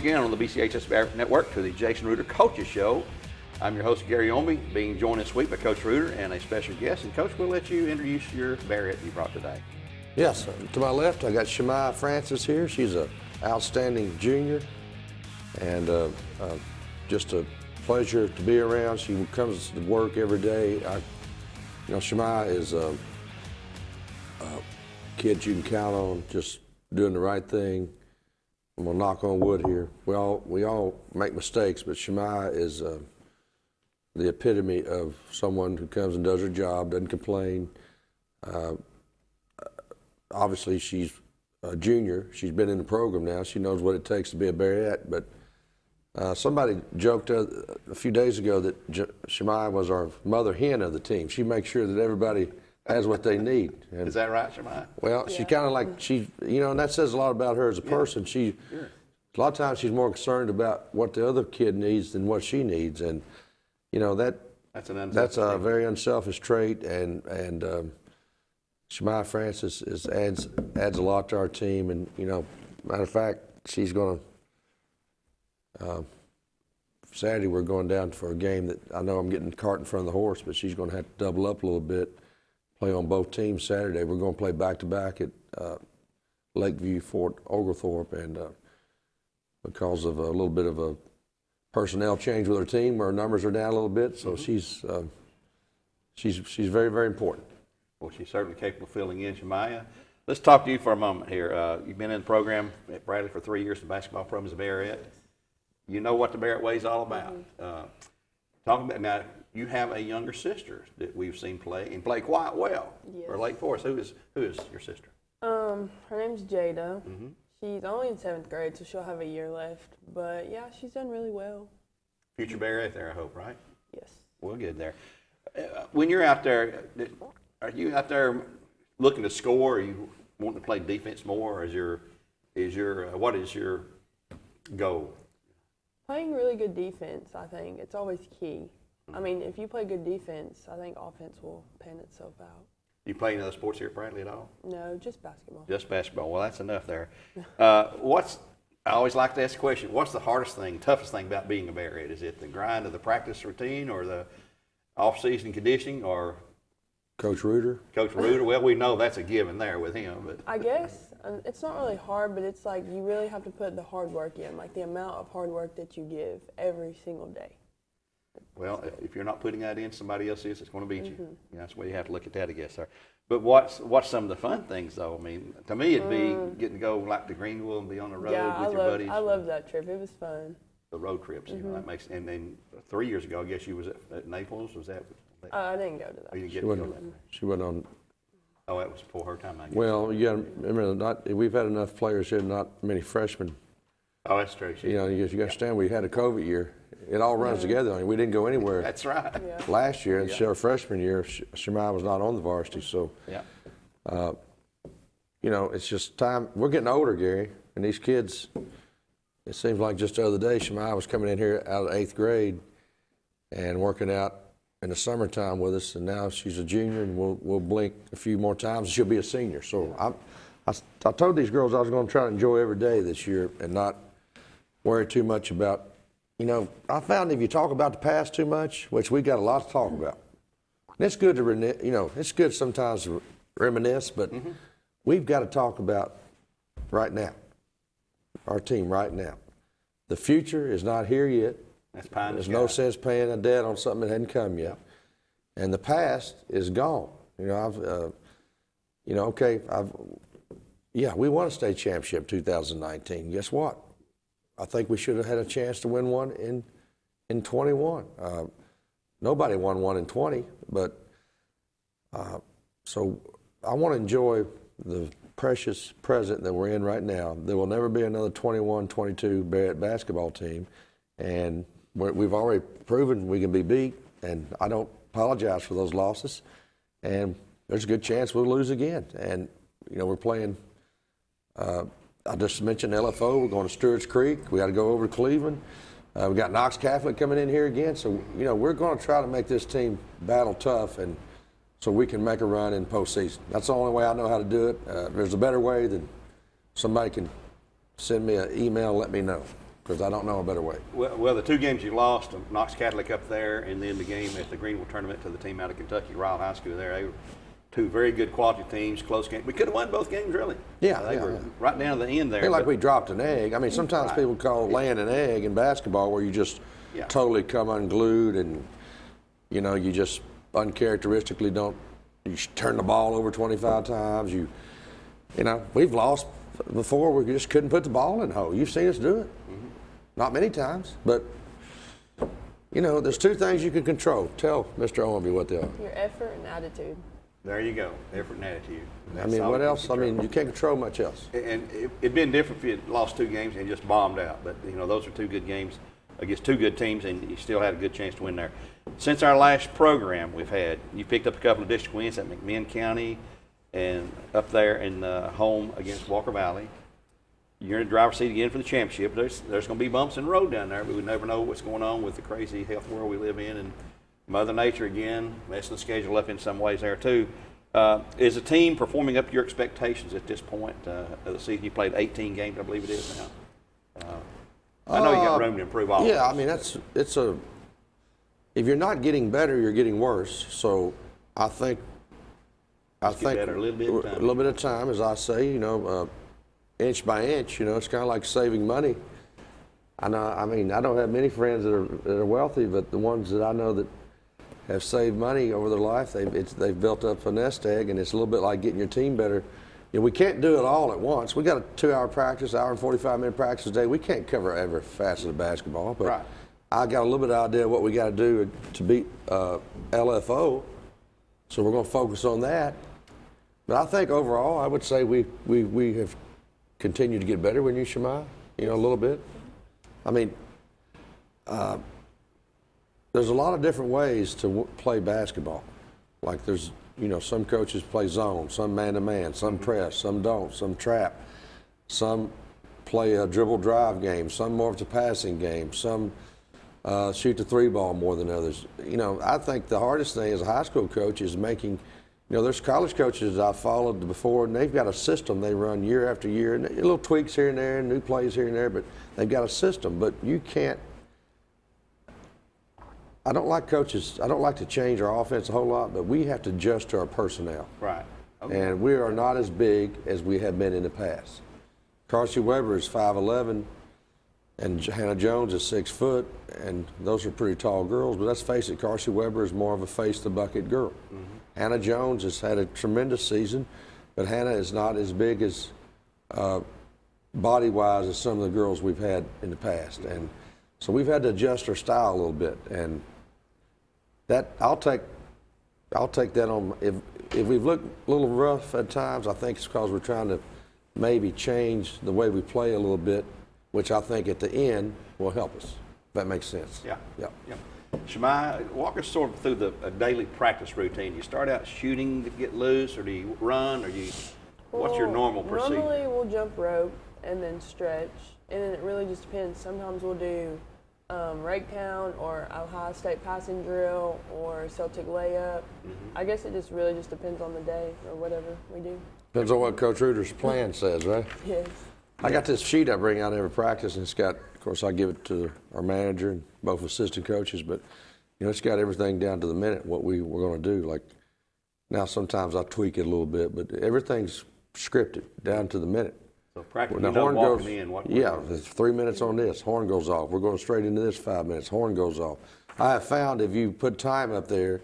again on the BCHS Bearettes Network to the Jason Reuter Coaches Show. I'm your host, Gary Ownbey, being joined this week by Coach Reuter and a special guest. And Coach, we'll let you introduce your Bearette you brought today. Yes, to my left, I got Shemaya Francis here. She's an outstanding junior, and just a pleasure to be around. She comes to work every day. Shemaya is a kid you can count on, just doing the right thing. I'm gonna knock on wood here. We all make mistakes, but Shemaya is the epitome of someone who comes and does her job, doesn't complain. Obviously, she's a junior. She's been in the program now. She knows what it takes to be a Bearette. But somebody joked a few days ago that Shemaya was our mother hen of the team. She makes sure that everybody has what they need. And, is that right, Shemaya? well, yeah. She kind of like, and that says a lot about her as a person. Sure. A lot of times she's more concerned about what the other kid needs than what she needs. And, that's a very unselfish trait. And Shemaya Francis adds a lot to our team. And, matter of fact, she's going to, Saturday we're going down for a game that I know I'm getting the cart in front of the horse, but she's going to have to double up a little bit. Play on both teams Saturday. We're going to play back-to-back at Lakeview, Fort Oglethorpe, and because of a little bit of a personnel change with our team, our numbers are down a little bit, so she's very, very important. Well, she's certainly capable of filling in, Shemaya. Let's talk to you for a moment here. You've been in the program at Bradley for 3 years, the basketball program as a Bearette. You know what the Bearette way is all about. Talking about now, you have a younger sister that we've seen play and play quite well for Lake Forest. Who is your sister? Her name's Jada. Mm-hmm. She's only in 7th grade, so she'll have a year left. But yeah, she's done really well. Future Bearette there, I hope, right? Yes. Well, good there. When you're out there, are you out there looking to score? Are you wanting to play defense more? Or what is your goal? Playing really good defense, I think. It's always key. I mean, if you play good defense, I think offense will pan itself out. You play any other sports here at Bradley at all? No, just basketball. Just basketball. Well, that's enough there. I always like to ask the question, what's the hardest thing, toughest thing about being a Bearette? Is it the grind of the practice routine or the off-season conditioning or Coach Reuter? Coach Reuter. Well, we know that's a given there with him. But I guess it's not really hard, but it's like you really have to put the hard work in, like the amount of hard work that you give every single day. Well, if you're not putting that in, somebody else is. It's going to beat you. That's the way you have to look at that, I guess, sir. But what's some of the fun things, though? I mean, to me, it'd be getting to go like to Greenville and be on the road with your buddies. I love that trip. It was fun. The road trips, that makes. And then 3 years ago, I guess you was at Naples. Was that? I didn't go to that. Oh, you she wasn't on. Oh, that was before her time, I guess. Well, you got to remember, we've had enough players here, not many freshmen. Oh, that's true. You got to understand, we had a COVID year. It all runs together. I mean, we didn't go anywhere. That's right. Last year, and our freshman year, Shemaya was not on the varsity. So, it's just time. We're getting older, Gary, and these kids. It seems like just the other day, Shemaya was coming in here out of 8th grade and working out in the summertime with us, and now she's a junior, and we'll blink a few more times, and she'll be a senior. So I told these girls I was going to try to enjoy every day this year and not worry too much about. I found if you talk about the past too much, which we got a lot to talk about, and it's good to it's good sometimes to reminisce, but we've got to talk about right now, our team right now. The future is not here yet. That's pie in the There's sky. no sense paying a debt on something that hadn't come yet, and the past is gone. We won a state championship 2019. Guess what? I think we should have had a chance to win one in 21. Nobody won one in 20, but so I want to enjoy the precious present that we're in right now. There will never be another 21-22 Bearette basketball team, and we've already proven we can be beat, and I don't apologize for those losses. And there's a good chance we'll lose again. And, we're playing I just mentioned LFO. We're going to Stewart's Creek. We got to go over to Cleveland. We got Knox Catholic coming in here again. So, we're going to try to make this team battle tough and so we can make a run in postseason. That's the only way I know how to do it. If there's a better way, then somebody can send me an email and let me know. because I don't know a better way. Well, the 2 games you lost, Knox Catholic up there, and then the game at the Greenville tournament to the team out of Kentucky, Ryle High School there. They were 2 very good quality teams, close games. We could have won both games, really. Yeah, They were yeah. right down to the end there. I feel like but- we dropped an egg. I mean, sometimes Right. people call laying an egg in basketball where you just Yeah. totally come unglued and, you know, you just uncharacteristically don't, you turn the ball over 25 times. You know, we've lost before. We just couldn't put the ball in the hole. You've seen us do it. Not many times, but, you know, there's 2 things you can control. Tell Mr. Ownbey what they are. Your effort and attitude. There you go, effort and attitude. I That's mean, all what we can else? I mean, control. you can't control much else. And it'd been different if you had lost 2 games and just bombed out. But, you know, those are 2 good games against 2 good teams, and you still had a good chance to win there. Since our last program we've had, you picked up a couple of district wins at McMinn County and up there in home against Walker Valley. You're in the driver's seat again for the championship. There's going to be bumps in the road down there, but we never know what's going on with the crazy health world we live in. And Mother Nature, again, messing the schedule up in some ways there, too. Is the team performing up to your expectations at this point of the season? You played 18 games, I believe it is now. I know you got room to improve all. Yeah, I mean, if you're not getting better, you're getting worse. So I think Get better a little bit at a time. a little bit of time, as I say, you know, inch by inch. You know, it's kind of like saving money. I know. I mean, I don't have many friends that are wealthy, but the ones that I know that have saved money over their life, they've built up a nest egg, and it's a little bit like getting your team better. You know, we can't do it all at once. We got a 2-hour practice, hour and 45-minute practice a day. We can't cover every facet of basketball, but Right. I got a little bit of idea what we got to do to beat LFO. So we're going to focus on that. But I think overall, I would say we have continued to get better, wouldn't you, Shemai? You know, a little bit. I mean, there's a lot of different ways to play basketball. Like there's, you know, some coaches play zone, some man-to-man, some press, some don't, some trap, some play a dribble drive game, some more of a passing game, some shoot the 3-ball more than others. You know, I think the hardest thing as a high school coach is making, you know, there's college coaches that I've followed before, and they've got a system they run year after year, and little tweaks here and there, and new plays here and there, but they've got a system. But you can't, I don't like coaches, I don't like to change our offense a whole lot, but we have to adjust to our personnel. Right. Okay. And we are not as big as we have been in the past. Carson Weber is 5'11", and Hannah Jones is 6 foot, and those are pretty tall girls. But let's face it, Carson Weber is more of a face-the-bucket girl. Mm-hmm. Hannah Jones has had a tremendous season, but Hannah is not as big as body-wise as some of the girls we've had in the past. And so we've had to adjust our style a little bit. And that I'll take that on. If we've looked a little rough at times, I think it's because we're trying to maybe change the way we play a little bit, which I think at the end will help us. If that makes sense. Yeah. Yeah. Yeah. Shemai, walk us sort of through a daily practice routine. You start out shooting to get loose, or do you run, or what's your normal procedure? Normally we'll jump rope and then stretch, and then it really just depends. Sometimes we'll do rake down or Ohio State passing drill or Celtic layup. I guess it just really just depends on the day or whatever we do. Depends on what Coach Reuter's plan says, right? Yes. I got this sheet I bring out every practice, and it's got, of course, I give it to our manager and both assistant coaches, but, you know, it's got everything down to the minute, what we're going to do. Like, now sometimes I tweak it a little bit, but everything's scripted down to the minute. So practice, When you the know, horn walking goes, in. What yeah, it's 3 minutes on this, horn goes off. We're going straight into this 5 minutes, horn goes off. I have found if you put time up there,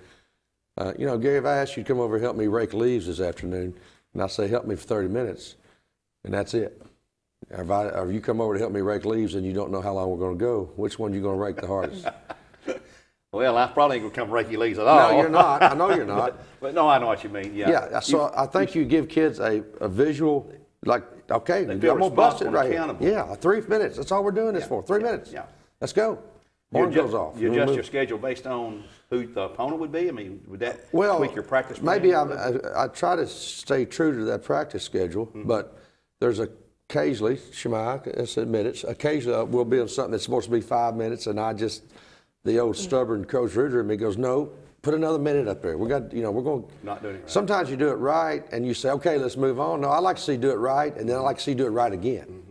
you know, Gary, if I asked you to come over and help me rake leaves this afternoon, and I say help me for 30 minutes, and that's it. Or if you come over to help me rake leaves and you don't know how long we're going to go, which one are you going to rake the hardest? Well, I probably ain't going to come rake your leaves at all. No, you're not. I know you're not. But no, I know what you mean. Yeah. Yeah, so I think you give kids a visual, like, okay, I'm feel going to bust it responsible and right here. accountable. Yeah, 3 minutes. That's all we're doing this for. 3 minutes. Yeah. Let's go. Horn goes off. You adjust your schedule based on who the opponent would be? I mean, would that tweak your practice plan? Maybe I try to stay true to that practice schedule, but there's occasionally, Shemai, let's admit it, occasionally we'll be on something that's supposed to be 5 minutes, and the old stubborn Coach Reuter in me goes, no, put another minute up there. We got, you know, we're going. Not doing it right. Sometimes you do it right, and you say, okay, let's move on. No, I like to see you do it right, and then I like to see you do it right again.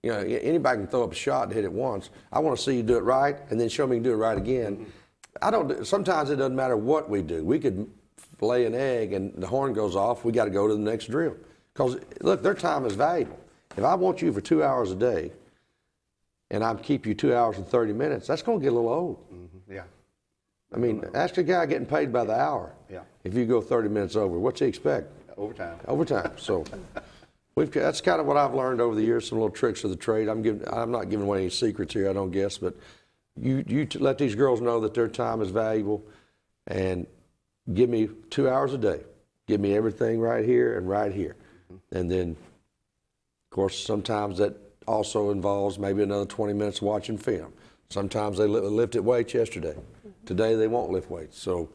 You know, anybody can throw up a shot and hit it once. I want to see you do it right, and then show me you can do it right again. Sometimes it doesn't matter what we do. We could lay an egg and the horn goes off. We got to go to the next drill. Because look, their time is valuable. If I want you for 2 hours a day, and I keep you 2 hours and 30 minutes, that's going to get a little old. Yeah. I mean, ask a guy getting paid by the hour. Yeah. If you go 30 minutes over, what's he expect? Overtime. Overtime. So that's kind of what I've learned over the years, some little tricks of the trade. I'm not giving away any secrets here, I don't guess, but you let these girls know that their time is valuable, and give me 2 hours a day. Give me everything right here and right here. And then, of course, sometimes that also involves maybe another 20 minutes watching film. Sometimes they lifted weights yesterday. Today they won't lift weights. So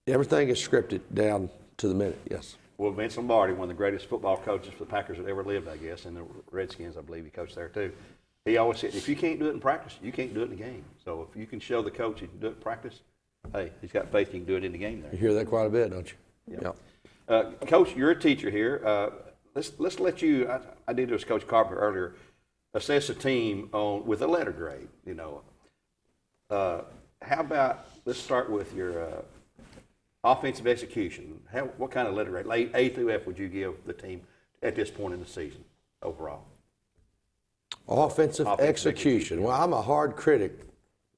everything is scripted down to the minute, yes. Well, Vince Lombardi, one of the greatest football coaches for the Packers that ever lived, I guess, and the Redskins, I believe he coached there too. He always said, if you can't do it in practice, you can't do it in the game. So if you can show the coach you can do it in practice, hey, he's got faith you can do it in the game there. You hear that quite a bit, don't you? Yeah. Coach, you're a teacher here. Let's let you. I did this, Coach Carpenter earlier. Assess a team with a letter grade. You know, how about let's start with your offensive execution. What kind of letter grade, A through F, would you give the team at this point in the season overall? Offensive execution. Well, I'm a hard critic.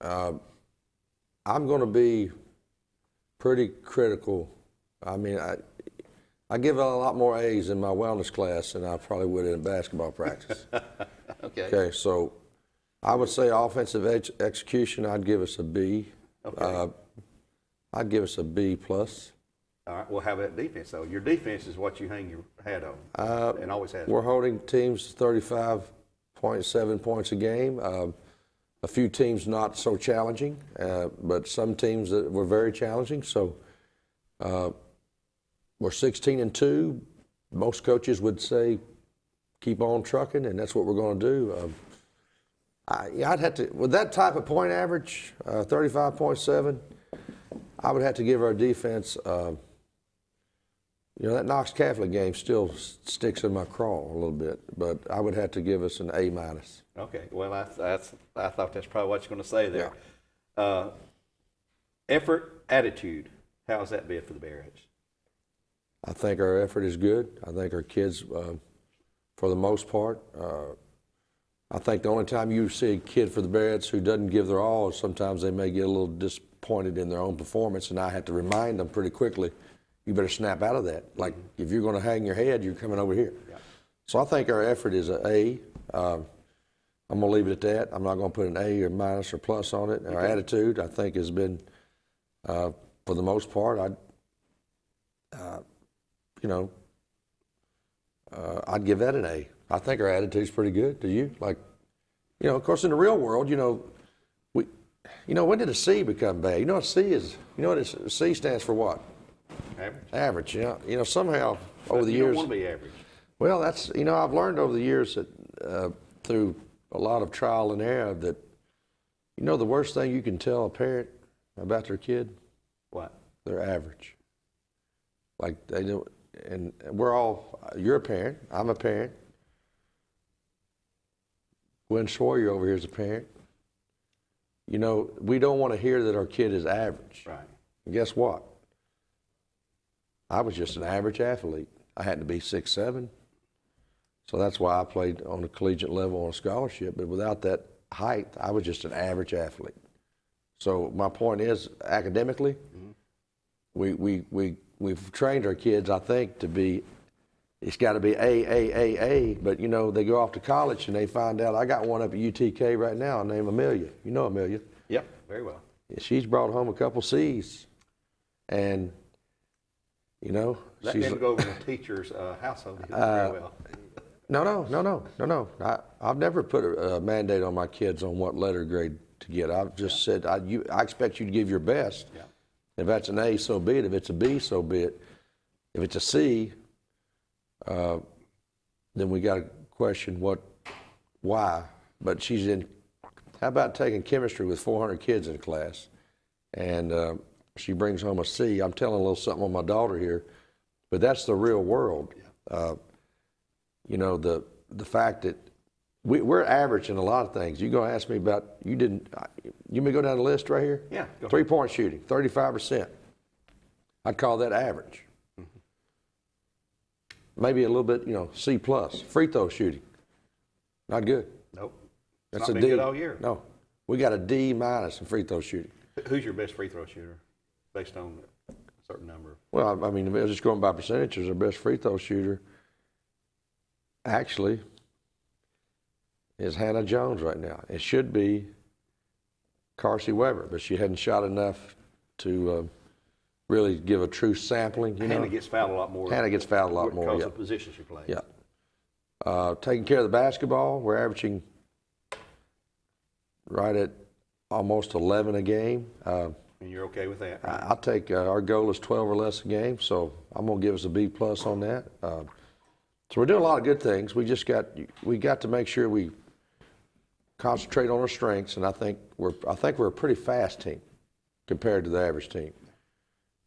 I'm going to be pretty critical. I mean, I give a lot more A's in my wellness class than I probably would in a basketball practice. Okay, so I would say offensive execution, I'd give us a B. Okay. I'd give us a B plus. All right. Well, how about defense, though? Your defense is what you hang your hat on, and always has. We're holding teams 35.7 points a game. A few teams not so challenging, but some teams that were very challenging. So we're 16-2. Most coaches would say keep on trucking, and that's what we're going to do. I'd have to, with that type of point average, 35.7, I would have to give our defense, that Knox Catholic game still sticks in my craw a little bit, but I would have to give us an A minus. Okay. Well, I thought that's probably what you're going to say there. Yeah. Effort, attitude. How's that been for the Bearettes? I think our effort is good. I think our kids, for the most part, I think the only time you see a kid for the Bearettes who doesn't give their all is sometimes they may get a little disappointed in their own performance, and I have to remind them pretty quickly, you better snap out of that. Like, if you're going to hang your head, you're coming over here. Yeah. So I think our effort is an A. I'm going to leave it at that. I'm not going to put an A or minus or plus on it. Our attitude, I think, has been, for the most part, I'd give that an A. I think our attitude's pretty good. Do you? Like, of course, in the real world, when did a C become bad? You know what C is? You know what C stands for? What? Average. Average. Yeah. Somehow over the years. You don't want to be average. Well, that's I've learned over the years that through a lot of trial and error that the worst thing you can tell a parent about their kid. What? They're average. Like they do, and you're a parent. I'm a parent. Gwen Schwaryer over here is a parent. We don't want to hear that our kid is average. Right. And guess what? I was just an average athlete. I had to be 6'7". So that's why I played on a collegiate level on a scholarship. But without that height, I was just an average athlete. So my point is, academically, we've trained our kids, I think, to be, it's got to be A. But, they go off to college and they find out, I got one up at UTK right now named Amelia. You know Amelia. Yep, very well. She's brought home a couple C's. And, that she's, didn't go over the teacher's household very well. No. I've never put a mandate on my kids on what letter grade to get. I've just said, I expect you to give your best. Yeah. If that's an A, so be it. If it's a B, so be it. If it's a C, then we got to question why. But she's in, how about taking chemistry with 400 kids in class? And she brings home a C. I'm telling a little something on my daughter here, but that's the real world. Yeah. the fact that we're average in a lot of things. You're going to ask me about, you may go down the list right here? Yeah, go ahead. 3-point shooting, 35%. I'd call that average. Maybe a little bit, C+. Free throw shooting, not good. Nope. That's Not a been D. good all year. No, we got a D- in free throw shooting. Who's your best free throw shooter based on a certain number? Well, I mean, just going by percentages, our best free throw shooter actually is Hannah Jones right now. It should be Carsey Weber, but she hadn't shot enough to really give a true sampling. Hannah gets fouled a lot more. Hannah gets fouled a lot more, because yeah. of the position she plays. Yeah. Taking care of the basketball, we're averaging right at almost 11 a game. And you're okay with that? Right? I'll take, our goal is 12 or less a game, so I'm going to give us a B+ on that. So we're doing a lot of good things. We got to make sure we concentrate on our strengths, and I think we're a pretty fast team compared to the average team.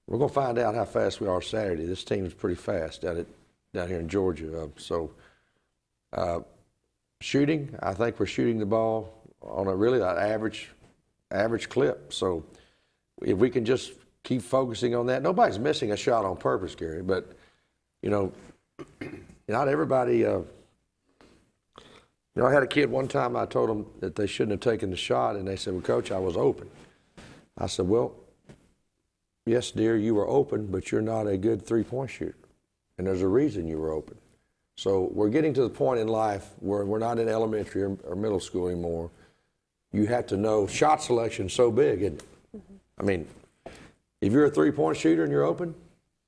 We're going to find out how fast we are Saturday. This team is pretty fast down here in Georgia. Shooting, I think we're shooting the ball on a really average clip. So if we can just keep focusing on that, nobody's missing a shot on purpose, Gary. But not everybody. I had a kid one time. I told them that they shouldn't have taken the shot, and they said, "Well, Coach, I was open." I said, "Well, yes, dear, you were open, but you're not a good 3-point shooter, and there's a reason you were open." So we're getting to the point in life where we're not in elementary or middle school anymore. You have to know shot selection is so big, isn't it? Mm-hmm. I mean, if you're a 3-point shooter and you're open,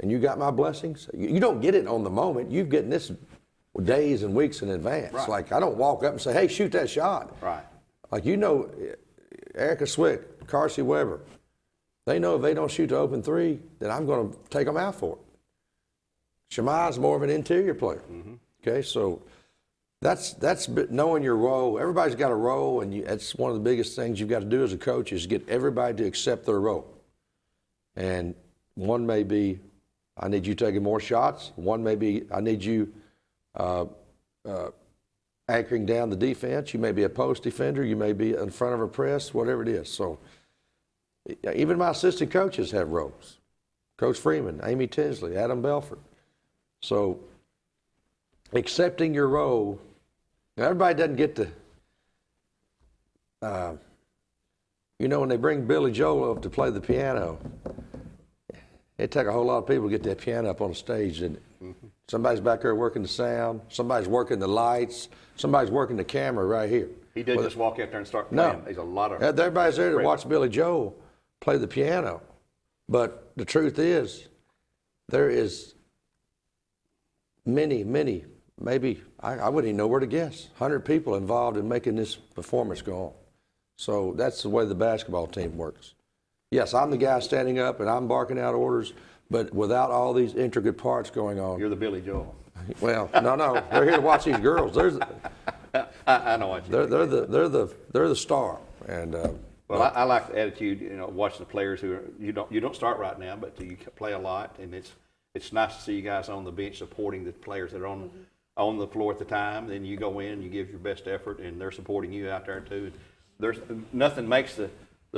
and you got my blessings, you don't get it on the moment. You've getting this days and weeks in advance. Right. Like, I don't walk up and say, "Hey, shoot that shot." Right. Like, Erica Swick, Carsey Weber, they know if they don't shoot the open 3, then I'm going to take them out for it. Shemaiah's more of an interior player. Mm-hmm. Okay, so that's knowing your role. Everybody's got a role, and that's one of the biggest things you've got to do as a coach is get everybody to accept their role. And one may be, I need you taking more shots. One may be, I need you anchoring down the defense. You may be a post defender. You may be in front of a press, whatever it is. So even my assistant coaches have roles. Coach Freeman, Amy Tinsley, Adam Belford. So accepting your role, now everybody doesn't get to, when they bring Billy Joel up to play the piano, it take a whole lot of people to get that piano up on the stage, didn't it? Mm-hmm. Somebody's back there working the sound, somebody's working the lights, somebody's working the camera right here. He didn't just walk out there and start playing. No. There's a lot of... Everybody's there to watch Billy Joel play the piano. But the truth is, there is many, maybe, I wouldn't even know where to guess, 100 people involved in making this performance go on. So that's the way the basketball team works. Yes, I'm the guy standing up and I'm barking out orders, but without all these intricate parts going on. You're the Billy Joel. Well, no, they're here to watch these girls. I know what you mean. They're the star. And well, I like the attitude. Watching the players who are, you don't start right now, but you play a lot, and it's nice to see you guys on the bench supporting the players that are on the floor at the time. Then you go in, you give your best effort, and they're supporting you out there too. There's nothing makes the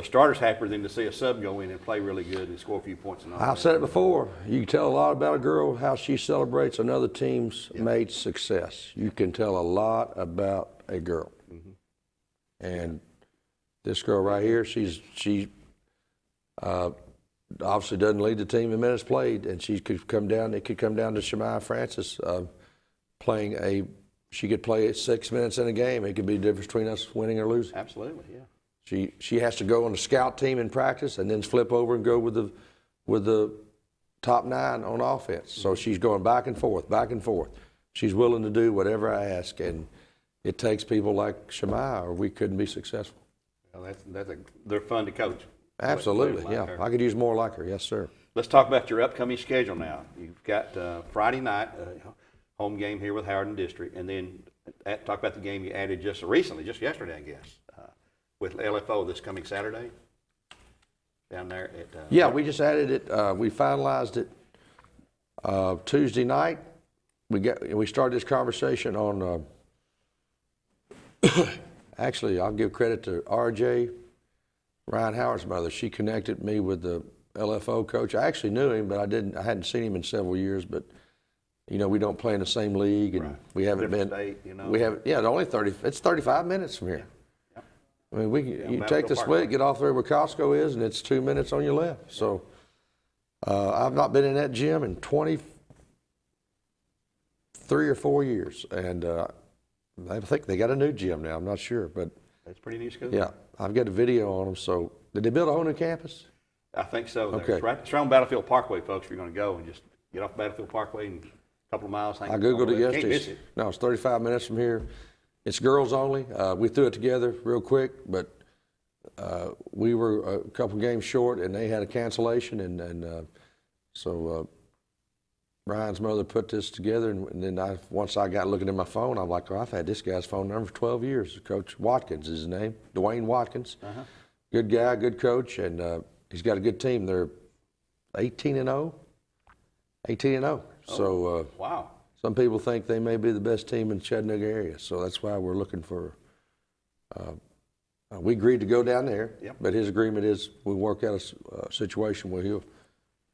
starters happier than to see a sub go in and play really good and score a few points. I've said it before. You can tell a lot about a girl how she celebrates another team's mate's success. You can tell a lot about a girl. Mm-hmm. And this girl right here, she obviously doesn't lead the team in minutes played, and she could come down. It could come down to Shemaiah Francis playing she could play 6 minutes in a game. It could be the difference between us winning or losing. Absolutely, yeah. She has to go on the scout team in practice and then flip over and go with the top 9 on offense. So she's going back and forth. She's willing to do whatever I ask, and it takes people like Shemaiah, or we couldn't be successful. Well, they're fun to coach. Absolutely, like yeah. her. I could use more like her, yes, sir. Let's talk about your upcoming schedule now. You've got Friday night, home game here with Howard and District, and then talk about the game you added just yesterday, I guess, with LFO this coming Saturday down there at... yeah, we just added it. We finalized it Tuesday night. We started this conversation on Actually, I'll give credit to RJ, Ryan Howard's mother. She connected me with the LFO coach. I actually knew him, but I hadn't seen him in several years. But you know, we don't play in the same league, and we haven't Different been. state, you know. We have, yeah. Only 30. It's 35 minutes from here. Yeah. I mean, you take the Battlefield split, Parkway. get off there where Costco is, and it's 2 minutes on your left. So I've not been in that gym in 23 or 4 years, and I think they got a new gym now. I'm not sure, but That's pretty new school. yeah, I've got a video on them. So did they build a whole new campus? I think so. Okay. It's right on Battlefield Parkway, folks. If you're going to go and just get off Battlefield Parkway and a couple of miles. I Googled it Can't yesterday. miss it. No, it's 35 minutes from here. It's girls only. We threw it together real quick, but we were a couple games short, and they had a cancellation, and so Brian's mother put this together, and then once I got looking at my phone, I'm like, oh, I've had this guy's phone number for 12 years. Coach Watkins is his name, Dwayne Watkins. Good guy, good coach, and he's got a good team. They're 18-0. 18-0. So Wow. some people think they may be the best team in the Chattanooga area, so that's why we're looking for. We agreed to go down there, Yep. but his agreement is we work out a situation where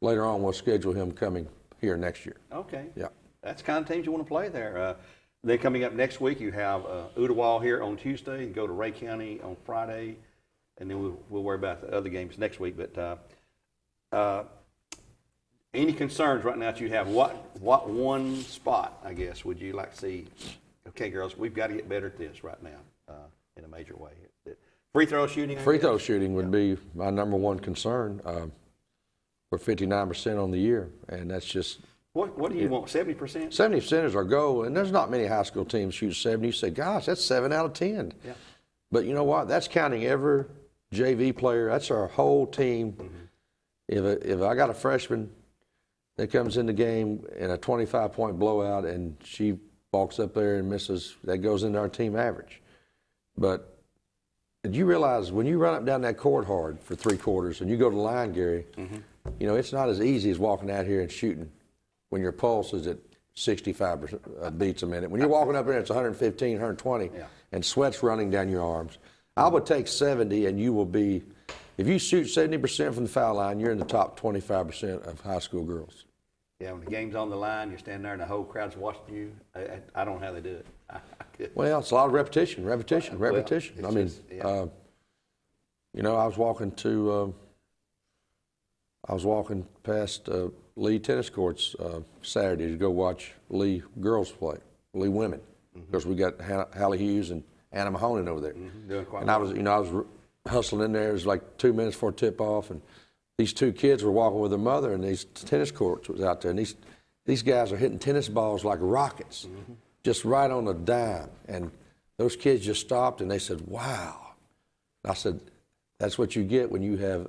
later on we'll schedule him coming here next year. Okay. Yeah. That's the kind of teams you want to play there. Then coming up next week, you have Ottawa here on Tuesday, and go to Ray County on Friday, and then we'll worry about the other games next week. But any concerns right now that you have? What one spot, I guess, would you like to see? Okay, girls, we've got to get better at this right now in a major way. Free throw shooting. I Free guess? throw shooting would be my number one concern. We're 59% on the year, and that's just What do you want? 70%? 70% is our goal, and there's not many high school teams shoot 70. You say, gosh, that's 7 out of 10. Yeah. But you know what? That's counting every JV player. That's our whole team. If I got a freshman that comes in the game in a 25-point blowout and she walks up there and misses, that goes into our team average. But did you realize when you run up down that court hard for 3 quarters and you go to the line, Gary, you know, it's not as easy as walking out here and shooting when your pulse is at 65 beats a minute. When you're walking up there, it's 115, 120, and sweat's running down your arms. I would take 70, and you will be, if you shoot 70% from the foul line, you're in the top 25% of high school girls. Yeah, when the game's on the line, you're standing there and the whole crowd's watching you. I don't know how they do it. I couldn't. Well, it's a lot of repetition. Well, I mean, it's just, yeah. you know, I was walking past Lee tennis courts Saturday to go watch Lee girls play, Lee women, because we got Hallie Hughes and Anna Mahonen over there. Doing quite And I was hustling in there. It was like 2 minutes before tip off, and these 2 kids were walking with their mother, and these tennis courts was out there, and these guys are hitting tennis balls like rockets, just right on a dime. And those kids just stopped, and they said, "Wow!" I said, "That's what you get when you have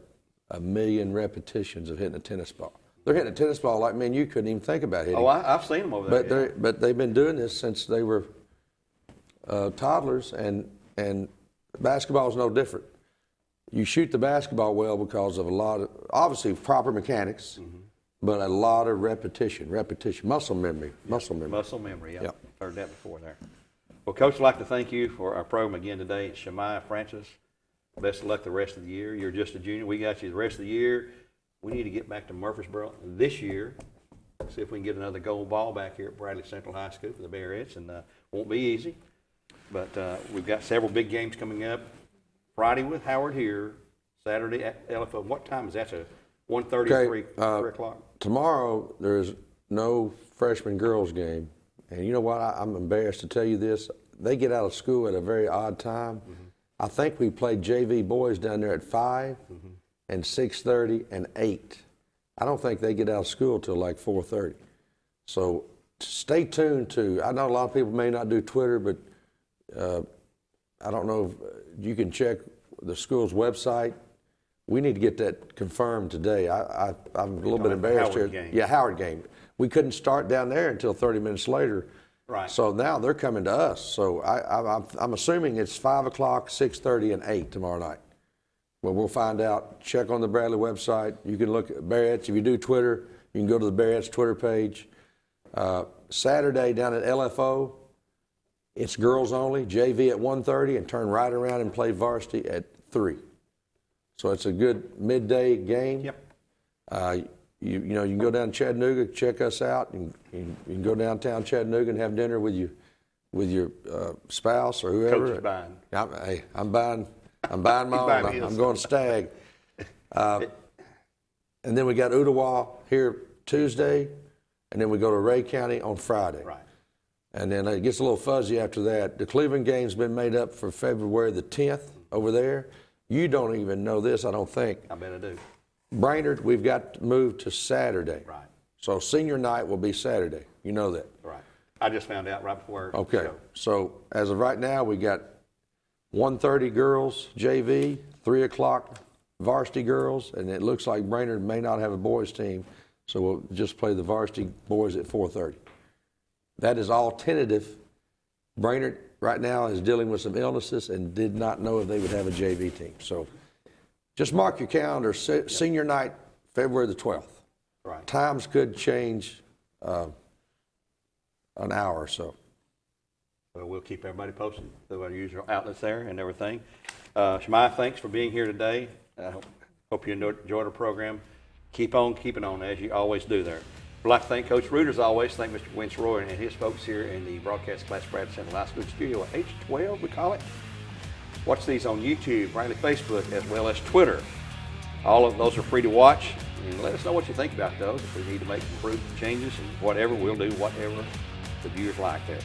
1 million repetitions of hitting a tennis ball." They're hitting a tennis ball like, man, you couldn't even think about hitting. Oh, I've seen them over there. But they've been doing this since they were toddlers, and basketball is no different. You shoot the basketball well because of a lot of, obviously, proper mechanics, but a lot of repetition, muscle memory. Muscle memory, yeah. Yep. Heard that before there. Well, Coach, I'd like to thank you for our program again today. It's Shemaiah Francis. Best of luck the rest of the year. You're just a junior. We got you the rest of the year. We need to get back to Murfreesboro this year, see if we can get another gold ball back here at Bradley Central High School for the Bearettes, and won't be easy. But we've got several big games coming up. Friday with Howard here, Saturday at LFO. What time is that? 1:30, 3 o'clock? Tomorrow, there's no freshman girls game. And you know what? I'm embarrassed to tell you this. They get out of school at a very odd time. I think we played JV boys down there at 5 and 6:30 and 8. I don't think they get out of school till like 4:30. So stay tuned to, I know a lot of people may not do Twitter, but I don't know if you can check the school's website. We need to get that confirmed today. I'm a little bit embarrassed here. Howard game. Yeah, Howard game. We couldn't start down there until 30 minutes later. Right. So now they're coming to us. So I'm assuming it's 5 o'clock, 6:30, and 8 tomorrow night. Well, we'll find out. Check on the Bradley website. You can look at Bearettes. If you do Twitter, you can go to the Bearettes Twitter page. Saturday down at LFO, It's girls only, JV at 1:30, and turn right around and play varsity at 3. So it's a good midday game. Yep. You know, you can go down to Chattanooga, check us out, and you can go downtown Chattanooga and have dinner with your spouse or whoever. Coach is buying. I'm buying my own. buying his. I'm going Stag. And then we got Ottawa here Tuesday, and then we go to Ray County on Friday. Right. And then it gets a little fuzzy after that. The Cleveland game's been made up for February the 10th over there. You don't even know this, I don't think. I bet I do. Brainerd, we've got moved to Saturday. Right. So senior night will be Saturday. You know that. Right. I just found out right before. Okay. the show. So as of right now, we got 1:30 girls JV, 3 o'clock varsity girls, and it looks like Brainerd may not have a boys team, so we'll just play the varsity boys at 4:30. That is all tentative. Brainerd right now is dealing with some illnesses and did not know if they would have a JV team. So just mark your calendar, senior night, February the 12th. Right. Times could change an hour or so. Well, we'll keep everybody posted through our usual outlets there and everything. Shemai, thanks for being here today. I hope you enjoyed our program. Keep on keeping on as you always do there. I'd like to thank Coach Reuter as always. Thank Mr. Winsroy and his folks here in the broadcast class Bearettes Central High School studio at H12, we call it. Watch these on YouTube, Bradley Facebook, as well as Twitter. All of those are free to watch. And let us know what you think about those. If we need to make improved changes and whatever, we'll do whatever the viewers like there.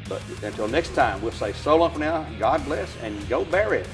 But until next time, we'll say so long for now. God bless and go Bearettes.